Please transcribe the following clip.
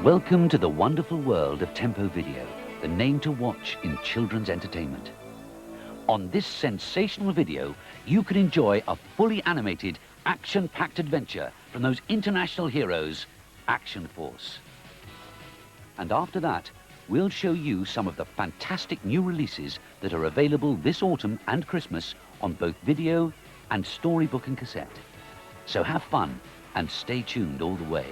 Welcome to the wonderful world of Tempo Video, the name to watch in children's entertainment. On this sensational video, you can enjoy a fully animated, action-packed adventure from those international heroes, Action Force. And after that, we'll show you some of the fantastic new releases that are available this autumn and Christmas on both video and storybook and cassette. So have fun and stay tuned all the way.